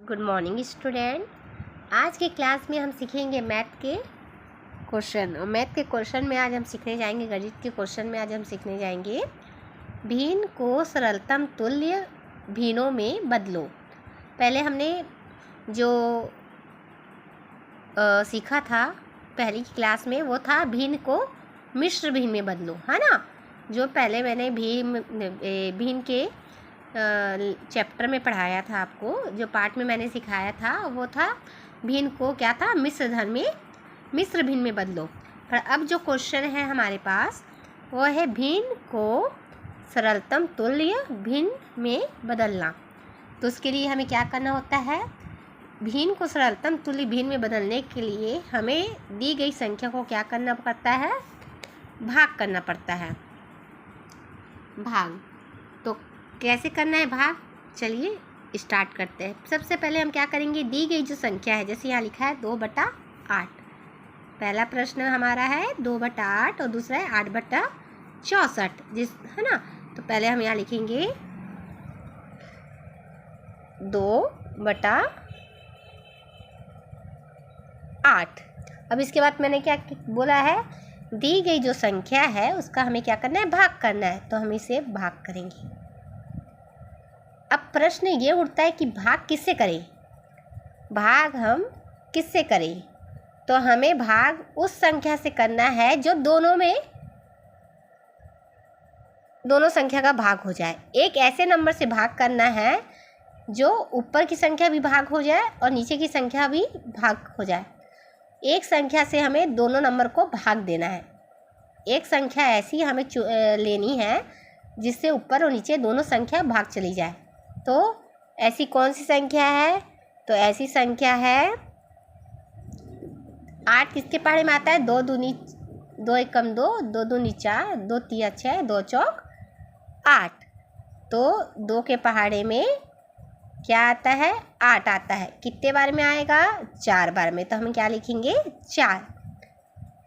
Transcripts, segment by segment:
Good morning student. आज की class में हम सीखेंगे मैथ के क्वेश्चन। और मैथ के क्वेश्चन में आज हम सीखने जाएंगे, गणित के क्वेश्चन में आज हम सीखने जाएंगे भिन्न को सरलतम तुल्य भिन्नों में बदलो। पहले हमने जो सीखा था पहली की क्लास में वो था भिन्न को मिश्र भिन्न में बदलो, है ना। जो पहले मैंने भिन्न के चैप्टर में पढ़ाया था आपको, जो पार्ट में मैंने सिखाया था वो था भिन्न को क्या था, मिश्र भिन्न में बदलो। पर अब जो क्वेश्चन है हमारे पास वो है भिन्न को सरलतम तुल्य भिन्न में बदलना। तो उसके लिए हमें क्या करना होता है, भिन्न को सरलतम तुल्य भिन्न में बदलने के लिए हमें दी गई संख्या को क्या करना पड़ता है, भाग करना पड़ता है। भाग तो कैसे करना है भाग, चलिए स्टार्ट करते हैं। सबसे पहले हम क्या करेंगे, दी गई जो संख्या है, जैसे यहाँ लिखा है 2/8। पहला प्रश्न हमारा है 2/8 और दूसरा है 8/64, है ना। तो पहले हम यहाँ लिखेंगे 2/8। अब इसके बाद मैंने क्या बोला है, दी गई जो संख्या है उसका हमें क्या करना है, भाग करना है। तो हम इसे भाग करेंगे। अब प्रश्न ये उठता है कि भाग किससे करें, भाग हम किससे करें। तो हमें भाग उस संख्या से करना है जो दोनों संख्या का भाग हो जाए। एक ऐसे नंबर से भाग करना है जो ऊपर की संख्या भी भाग हो जाए और नीचे की संख्या भी भाग हो जाए। एक संख्या से हमें दोनों नंबर को भाग देना है। एक संख्या ऐसी हमें लेनी है जिससे ऊपर और नीचे दोनों संख्या भाग चली जाए। तो ऐसी कौन सी संख्या है, तो ऐसी संख्या है 8 किसके पहाड़े में आता है, 2 दूनी 2 एकम 2, 2 दूनी 4, 2 तिया 6, 2 चौक 8। तो 2 के पहाड़े में क्या आता है, 8 आता है। कितने बार में आएगा, 4 बार में। तो हम क्या लिखेंगे, 4।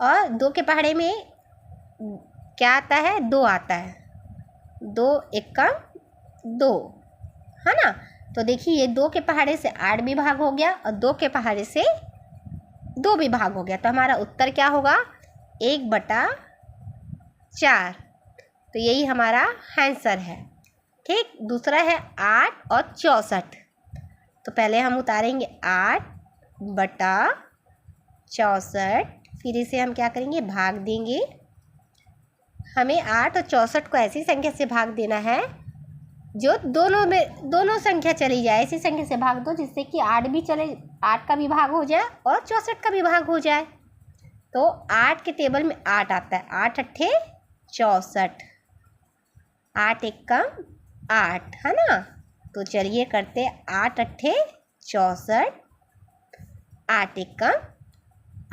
और 2 के पहाड़े में क्या आता है, 2 आता है। 2 एकम 2, है ना। तो देखिए ये 2 के पहाड़े से 8 भी भाग हो गया और 2 के पहाड़े से 2 भी भाग हो गया। तो हमारा उत्तर क्या होगा, 1/4। तो यही हमारा आंसर है। ठीक, दूसरा है 8 और 64। तो पहले हम उतारेंगे 8/64, फिर इसे हम क्या करेंगे, भाग देंगे। हमें 8 और 64 को ऐसी संख्या से भाग देना है जो दोनों संख्या चली जाए। ऐसी संख्या से भाग दो जिससे कि 8 का भी भाग हो जाए और 64 का भी भाग हो जाए। तो 8 के टेबल में 8 आता है, 8 अट्ठे 64, 8 एकम 8, है ना। तो चलिए करते 8 अट्ठे 64, 8 एकम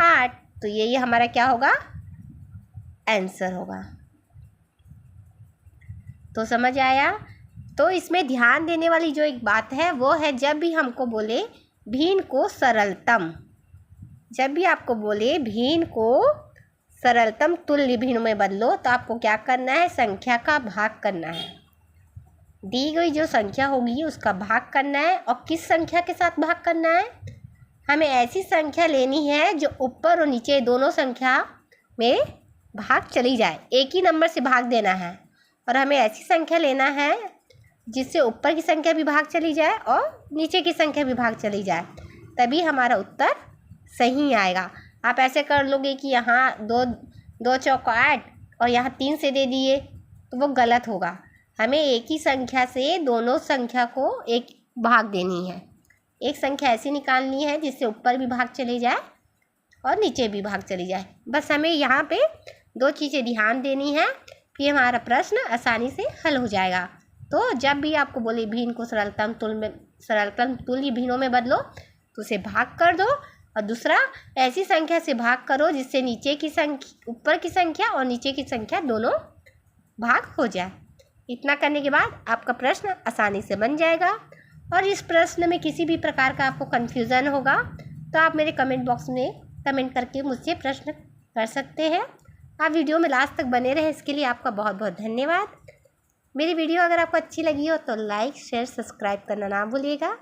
8। तो यही हमारा क्या होगा, आंसर होगा। तो समझ आया। तो इसमें ध्यान देने वाली जो एक बात है वो है, जब भी हमको बोले भिन्न को सरलतम, जब भी आपको बोले भिन्न को सरलतम तुल्य भिन्न में बदलो, तो आपको क्या करना है, संख्या का भाग करना है। दी गई जो संख्या होगी उसका भाग करना है। और किस संख्या के साथ भाग करना है, हमें ऐसी संख्या लेनी है जो ऊपर और नीचे दोनों संख्या में भाग चली जाए। एक ही नंबर से भाग देना है और हमें ऐसी संख्या लेना है जिससे ऊपर की संख्या भी भाग चली जाए और नीचे की संख्या भी भाग चली जाए, तभी हमारा उत्तर सही आएगा। आप ऐसे कर लोगे कि यहाँ 2 चौक 8 और यहाँ 3 से दे दिए तो वो गलत होगा। हमें एक ही संख्या से दोनों संख्या को एक भाग देनी है। एक संख्या ऐसी निकालनी है जिससे ऊपर भी भाग चली जाए और नीचे भी भाग चली जाए। बस हमें यहाँ पे 2 चीज़ें ध्यान देनी है, फिर हमारा प्रश्न आसानी से हल हो जाएगा। तो जब भी आपको बोले भिन्न को सरलतम तुल्य भिन्नों में बदलो, तो उसे भाग कर दो। और दूसरा, ऐसी संख्या से भाग करो जिससे ऊपर की संख्या और नीचे की संख्या दोनों भाग हो जाए। इतना करने के बाद आपका प्रश्न आसानी से बन जाएगा। और इस प्रश्न में किसी भी प्रकार का आपको कन्फ्यूज़न होगा तो आप मेरे कमेंट बॉक्स में कमेंट करके मुझसे प्रश्न कर सकते हैं। आप वीडियो में लास्ट तक बने रहे, इसके लिए आपका बहुत बहुत धन्यवाद। मेरी वीडियो अगर आपको अच्छी लगी हो तो लाइक शेयर सब्सक्राइब करना ना भूलिएगा।